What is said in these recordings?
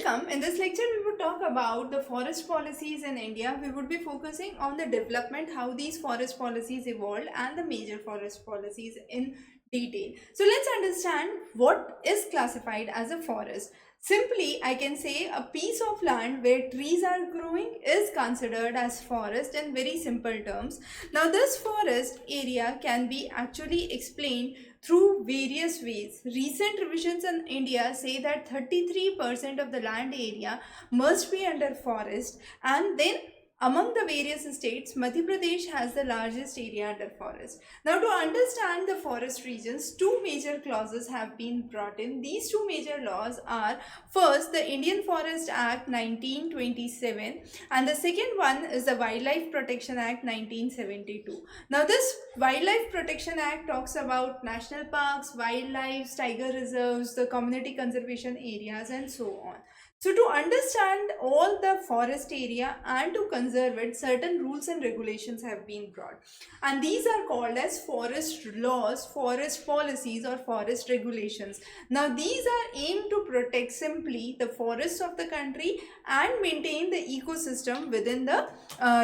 Welcome. In this lecture, we would talk about the forest policies in India. We would be focusing on the development, how these forest policies evolved, and the major forest policies in detail. So, let's understand what is classified as a forest. Simply, I can say a piece of land where trees are growing is considered as forest in very simple terms. Now, this forest area can be actually explained through various ways. Recent revisions in India say that 33% of the land area must be under forest, and then among the various states, Madhya Pradesh has the largest area under forest. Now, to understand the forest regions, two major clauses have been brought in. These two major laws are first the Indian Forest Act 1927, and the second one is the Wildlife Protection Act 1972. Now, this Wildlife Protection Act talks about national parks, wildlife, tiger reserves, the community conservation areas, and so on. So, to understand all the forest area and to conserve it, certain rules and regulations have been brought. And these are called as forest laws, forest policies, or forest regulations. Now, these are aimed to protect simply the forests of the country and maintain the ecosystem within the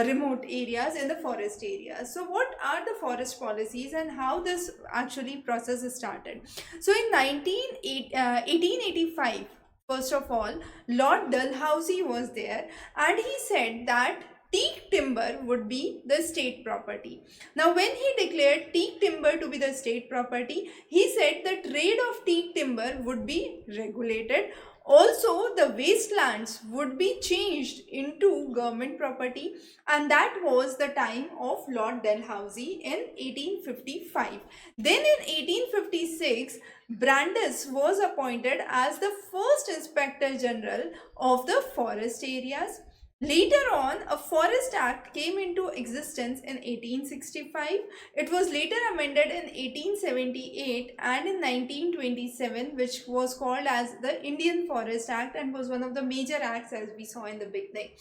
remote areas in the forest areas. So, what are the forest policies and how this actually process is started? So, in 1885, first of all, Lord Dalhousie was there, and he said that teak timber would be the state property. Now, when he declared teak timber to be the state property, he said the trade of teak timber would be regulated. Also, the wastelands would be changed into government property, and that was the time of Lord Dalhousie in 1855. Then in 1856, Brandes was appointed as the first Inspector General of the forest areas. Later on, a Forest Act came into existence in 1865. It was later amended in 1878 and in 1927, which was called as the Indian Forest Act and was one of the major acts as we saw in the beginning.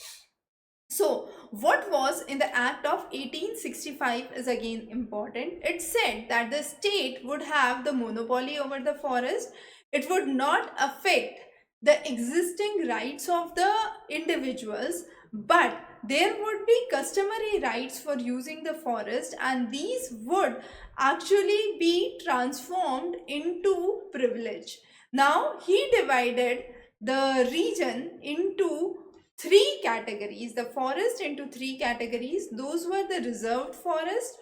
So, what was in the Act of 1865 is again important. It said that the state would have the monopoly over the forest. It would not affect the existing rights of the individuals, but there would be customary rights for using the forest, and these would actually be transformed into privilege. Now, he divided the region into three categories, the forest into three categories. Those were the reserved forest,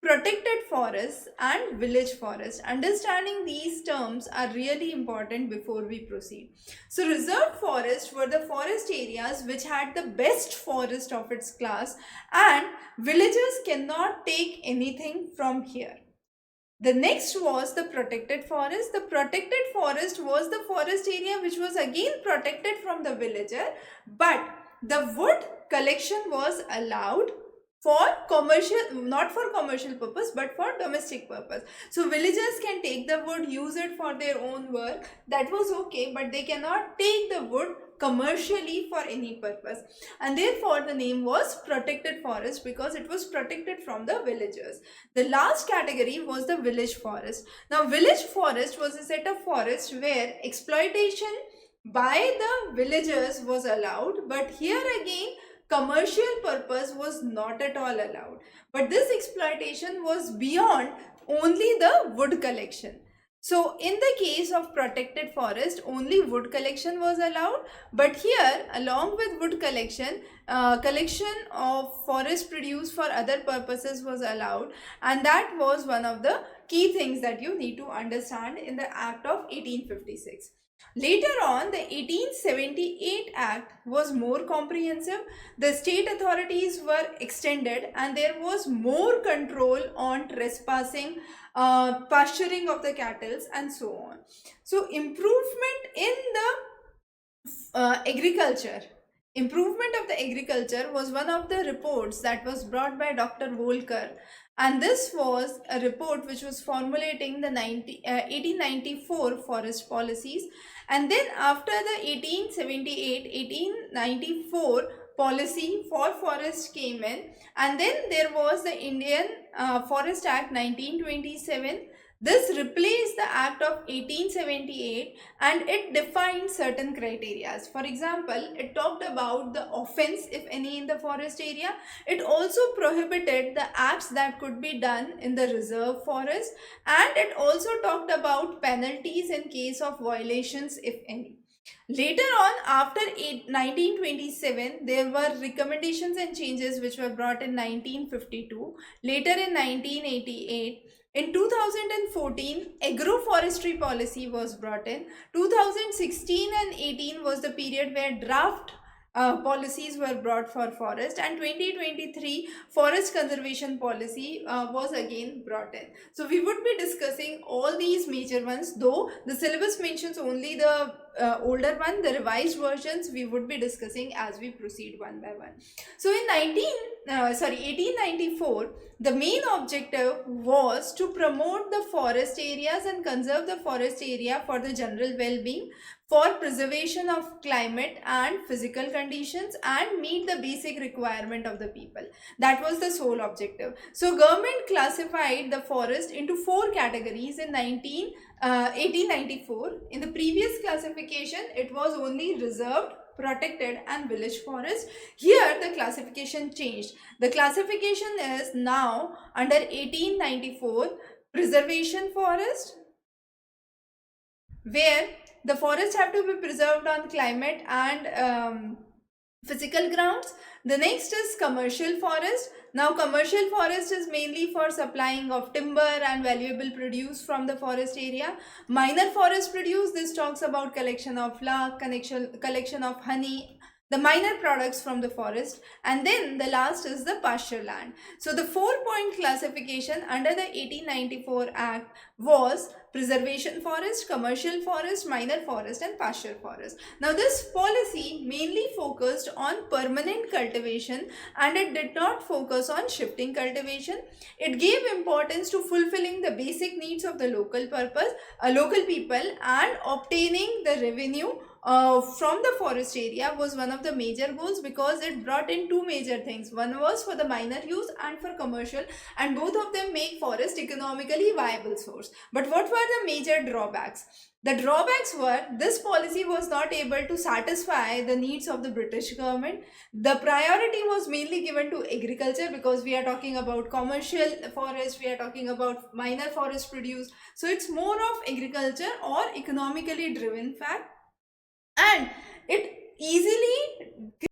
protected forests, and village forest. Understanding these terms are really important before we proceed. So, reserved forest were the forest areas which had the best forest of its class, and villagers cannot take anything from here. The next was the protected forest. The protected forest was the forest area which was again protected from the villager, but the wood collection was allowed for commercial, not for commercial purpose, but for domestic purpose. So villagers can take the wood, use it for their own work. That was okay, but they cannot take the wood commercially for any purpose, and therefore the name was protected forest because it was protected from the villagers. The last category was the village forest. Now, village forest was a set of forests where exploitation by the villagers was allowed, but here again commercial purpose was not at all allowed. But this exploitation was beyond only the wood collection. So, in the case of protected forest, only wood collection was allowed, but here, along with wood collection, collection of forest produce for other purposes was allowed, and that was one of the key things that you need to understand in the Act of 1856. Later on, the 1878 Act was more comprehensive. The state authorities were extended, and there was more control on trespassing, pasturing of the cattle, and so on. So, improvement in the agriculture. Improvement of the agriculture was one of the reports that was brought by Dr. Volkar, and this was a report which was formulating the 1894 forest policies. And then after the 1878-1894 policy for forest came in, and then there was the Indian Forest Act 1927. This replaced the Act of 1878 and it defined certain criteria. For example, it talked about the offense, if any, in the forest area. It also prohibited the acts that could be done in the reserve forest, and it also talked about penalties in case of violations, if any. Later on, after 1927, there were recommendations and changes which were brought in 1952. Later in 1988, in 2014, agroforestry policy was brought in. 2016 and 18 was the period where draft policies were brought for forest, and 2023 forest conservation policy was again brought in. So we would be discussing all these major ones, though the syllabus mentions only the older one. The revised versions we would be discussing as we proceed one by one. So in 1894, the main objective was to promote the forest areas and conserve the forest area for the general well-being, for preservation of climate and physical conditions, and meet the basic requirement of the people. That was the sole objective. So government classified the forest into 4 categories in 1894. In the previous classification, it was only reserved, protected and village forest. Here the classification changed. The classification is now under 1894 preservation forest, where the forests have to be preserved on climate and physical grounds. The next is commercial forest. Now commercial forest is mainly for supplying of timber and valuable produce from the forest area. Minor forest produce, this talks about collection of flower, collection of honey, the minor products from the forest. And then the last is the pasture land. So the 4-point classification under the 1894 Act was preservation forest, commercial forest, minor forest and pasture forest. Now this policy mainly focused on permanent cultivation and it did not focus on shifting cultivation. It gave importance to fulfilling the basic needs of the local people, and obtaining the revenue from the forest area was one of the major goals, because it brought in 2 major things. One was for the minor use and for commercial, and both of them make forest economically viable source. But what were the major drawbacks? The drawbacks were this policy was not able to satisfy the needs of the British government. The priority was mainly given to agriculture, because we are talking about commercial forest, we are talking about minor forest produce. So it's more of agriculture or economically driven fact, and it easily